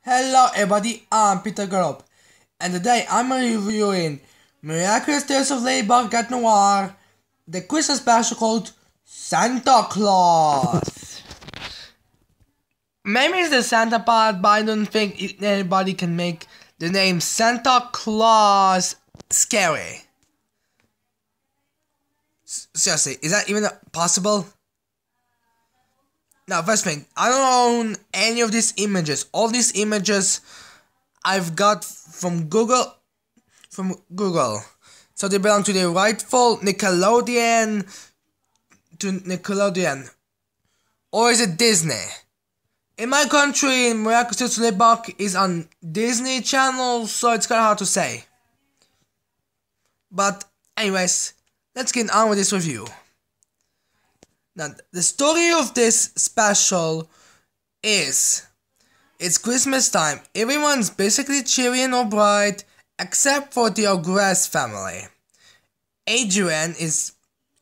Hello everybody, I'm Peter Gallop, and today I'm reviewing Miraculous Tales of Ladybug Cat Noir, the Christmas special called Santa Claus. Maybe it's the Santa part, but I don't think anybody can make the name Santa Claus scary. Seriously, is that even possible? Now, first thing, I don't own any of these images. All these images I've got from Google. So they belong to the rightful Nickelodeon. Or is it Disney? In my country, Miraculous Ladybug is on Disney Channel, so it's kinda hard to say. But anyways, let's get on with this review. Now, the story of this special is, it's Christmas time. Everyone's basically cheery and all bright, except for the Ogress family. Adrian is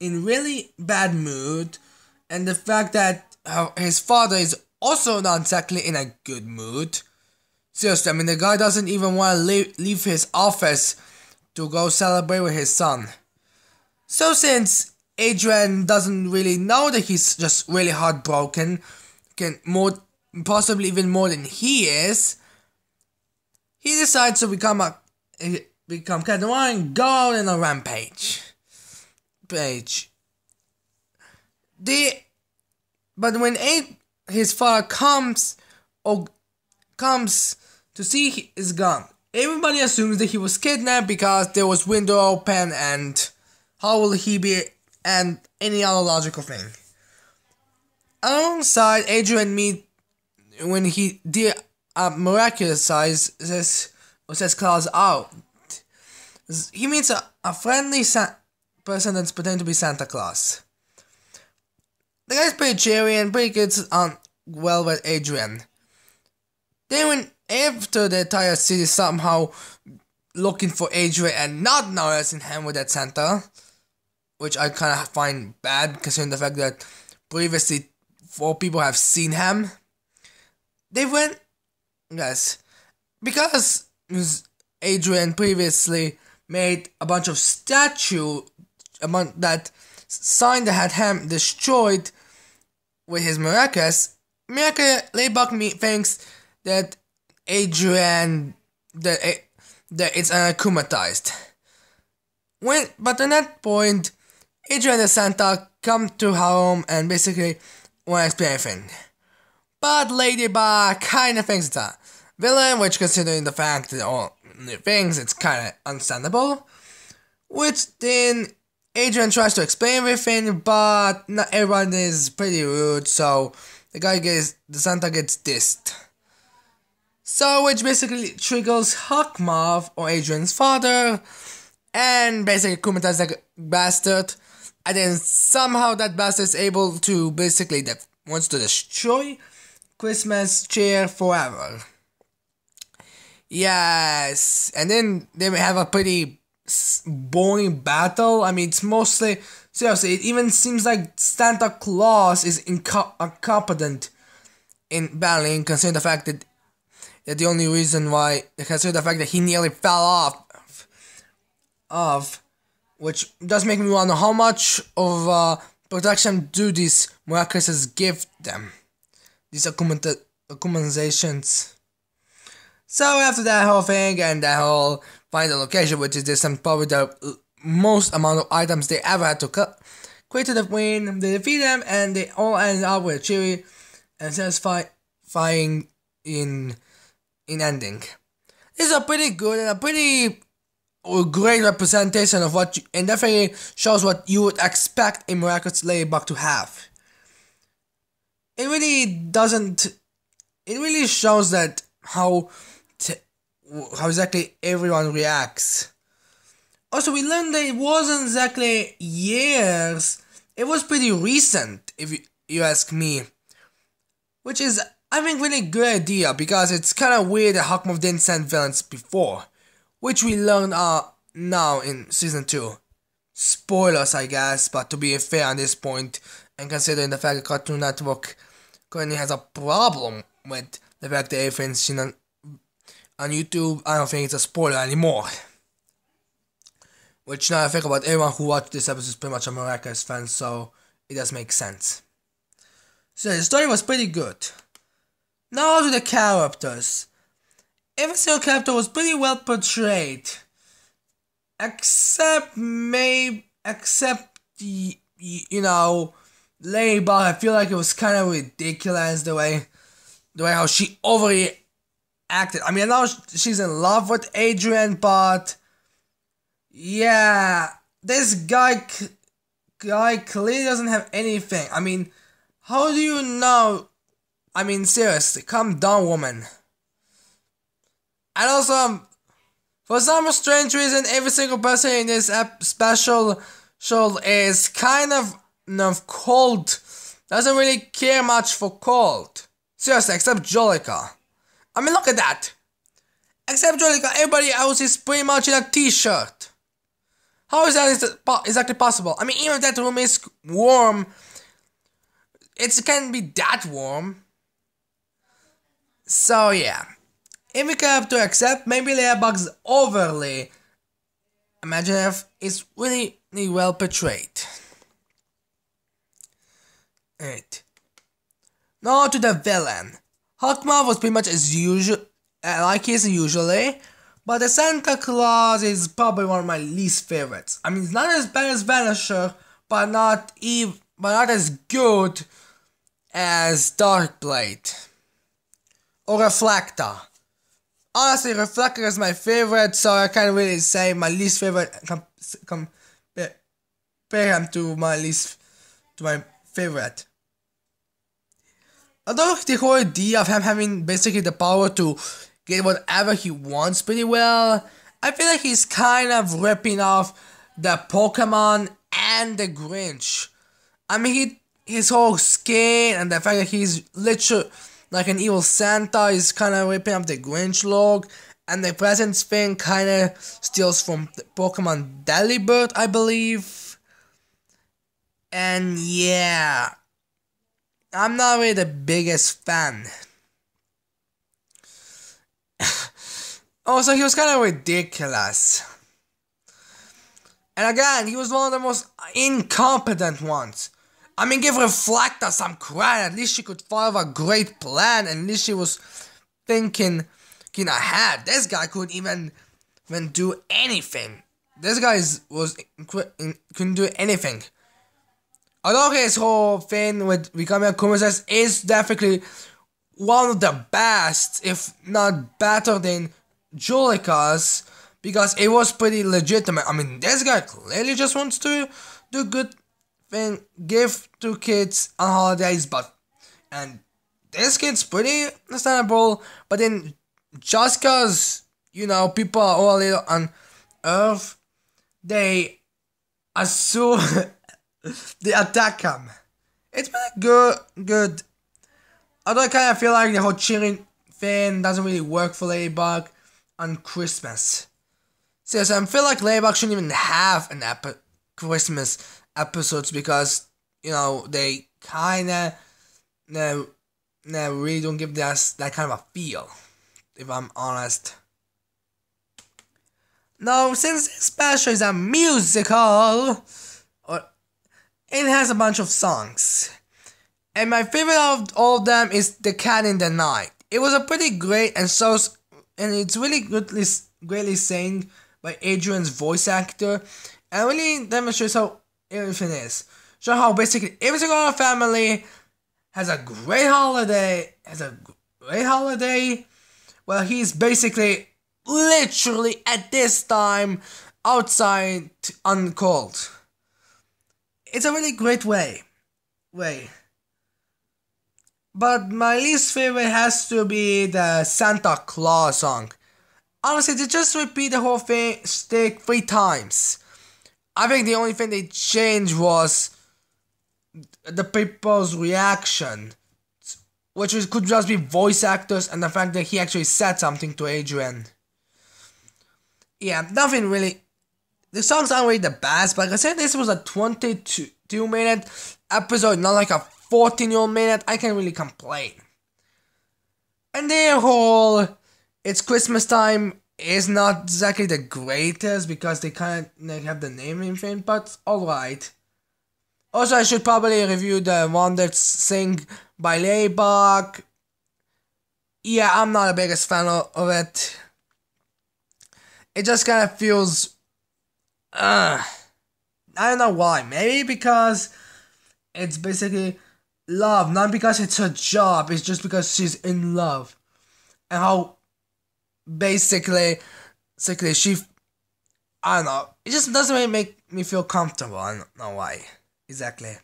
in really bad mood, and the fact that his father is also not exactly in a good mood. Seriously, I mean, the guy doesn't even want to leave his office to go celebrate with his son. So since Adrian doesn't really know that he's just really heartbroken, possibly even more than he is, he decides to become Cat Noir and go out on a rampage. But when his father comes to see his gun, everybody assumes that he was kidnapped because there was window open, and how will he be, and any other logical thing. Alongside, Adrian meet when he Miraculous says Claus out. He meets a friendly person that's pretending to be Santa Claus. The guy's pretty cheery and pretty gets on well with Adrian. Then after the entire city somehow looking for Adrian and not noticing him with that Santa, which I kind of find bad considering the fact that previously 4 people have seen him. They went, yes, because Adrian previously made a bunch of that sign that had him destroyed with his Miraculous. Ladybug thinks that Adrian, that it's akumatized. But at that point, Adrian and Santa come to home and basically want to explain everything. But Ladybug kind of thinks it's a villain, which considering the fact that all the things, it's kind of understandable. Which then Adrian tries to explain everything, but not everyone is pretty rude, so the Santa gets dissed. So which basically triggers Hawkmoth, or Adrian's father, and basically akumatizes like a bastard. And then somehow that bastard is able to basically wants to destroy Christmas cheer forever. Yes, and then they have a pretty boring battle. I mean, it's mostly, seriously, it even seems like Santa Claus is incompetent in battling, considering the fact that the only reason why, considering the fact that he nearly fell off, which does make me wonder how much of protection do these Miraculous give them, these accumulations. So after that whole thing and that whole find the location, which is this probably the most amount of items they ever had to create to win, they defeat them and they all end up with a cheery and satisfying in ending. This is a pretty good and a pretty great representation of what and definitely shows what you would expect a Miraculous Ladybug to have. It really shows that how exactly everyone reacts. Also, we learned that it wasn't exactly years, it was pretty recent, if you ask me. Which is, I think, really good idea, because it's kind of weird that Hawkmoth didn't send villains before, which we learned now in Season 2. Spoilers, I guess, but to be fair on this point, and considering the fact that Cartoon Network currently has a problem with the fact that everything's on YouTube, I don't think it's a spoiler anymore. Which now I think about, everyone who watched this episode is pretty much a Miraculous fan, so it does make sense. So the story was pretty good. Now to the characters. Every single character was pretty well portrayed. Except Ladybug. I feel like it was kind of ridiculous the way how she overly acted. I mean, I know she's in love with Adrian, but yeah, this guy clearly doesn't have anything. I mean, how do you know? I mean, seriously, calm down, woman. And also, for some strange reason, every single person in this special show is kind of cold. Doesn't really care much for cold. Seriously, except Jolica. I mean, look at that. Except Jolica, everybody else is pretty much in a t-shirt. How is that exactly possible? I mean, even if that room is warm, it can't be that warm. So yeah. Every character except maybe Ladybug's overly imaginative is really well portrayed. Alright. Now to the villain. Hawkmouth was pretty much as usual, like he is usually, but the Santa Claus is probably one of my least favorites. I mean, it's not as bad as Vanisher, but not as good as Darkblade or Reflector. Honestly, Reflector is my favorite, so I can't really say my least favorite. Compare him to my favorite. Although the whole idea of him having basically the power to get whatever he wants pretty well, I feel like he's kind of ripping off the Pokemon and the Grinch. I mean, his whole skin and the fact that he's literally like an evil Santa is kind of ripping up the Grinch look, and the presents thing kind of steals from the Pokemon Delibird, I believe. And yeah, I'm not really the biggest fan. Also, he was kind of ridiculous. And again, he was one of the most incompetent ones. I mean, give Reflector some credit. At least she could follow a great plan, and at least she was thinking ahead. This guy couldn't even do anything. This guy couldn't do anything. Although his whole thing with becoming a Kumisas is definitely one of the best, if not better than Jolica's, because it was pretty legitimate. I mean, this guy clearly just wants to do good thing, give to kids on holidays, and this kid's pretty understandable, but then just cause, people are all a little on Earth, they assume they attack him. It's been good. Although I kind of feel like the whole cheering thing doesn't really work for Ladybug on Christmas. Seriously, I feel like Ladybug shouldn't even have an Christmas episodes, because they kind of really don't give us that kind of a feel, if I'm honest. Now, since this special is a musical, it has a bunch of songs, and my favorite of all of them is "The Cat in the Night." It was a pretty great and it's really greatly sang by Adrian's voice actor, and really demonstrates how everything is. Show how basically every single family has a great holiday. Well, he's basically literally at this time outside on cold. It's a really great way. But my least favorite has to be the Santa Claus song. Honestly, they just repeat the whole thing 3 times. I think the only thing they changed was the people's reaction, which could just be voice actors and the fact that he actually said something to Adrian. Yeah, nothing really. The songs aren't really the best, but like I said, this was a 22-minute episode, not like a 14-minute. I can't really complain. And their whole It's Christmas time is not exactly the greatest because they kind of have the naming thing, but alright. Also, I should probably review the one that's Sing by Ladybug. Yeah, I'm not the biggest fan of it. It just kind of feels. I don't know why. Maybe because it's basically love, not because it's her job. It's just because she's in love, and how basically she. I don't know. It just doesn't really make me feel comfortable. I don't know why exactly.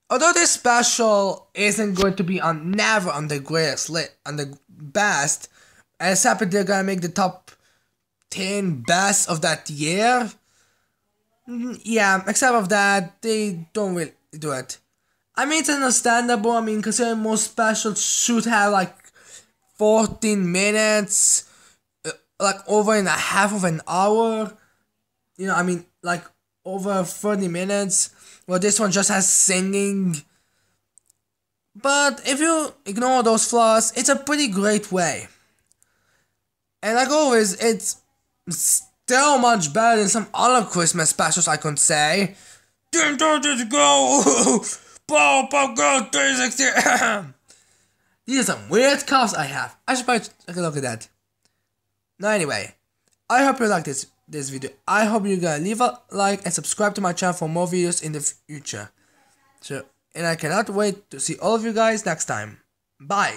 Although this special isn't going to be never on the greatest list, on the best, except they're gonna make the top 10 best of that year. Yeah, except of that, they don't really do it. I mean, it's understandable. I mean, considering most specials should have like 14 minutes, like over in a half of an hour. You know, I mean, like over 30 minutes. Well, this one just has singing. But if you ignore those flaws, it's a pretty great way. And like always, it's still much better than some other Christmas specials I could say. 10 go! Pop Go 360! These are some weird coughs I have. I should probably take a look at that. Now anyway, I hope you liked this video. I hope you're gonna leave a like and subscribe to my channel for more videos in the future. So, and I cannot wait to see all of you guys next time. Bye!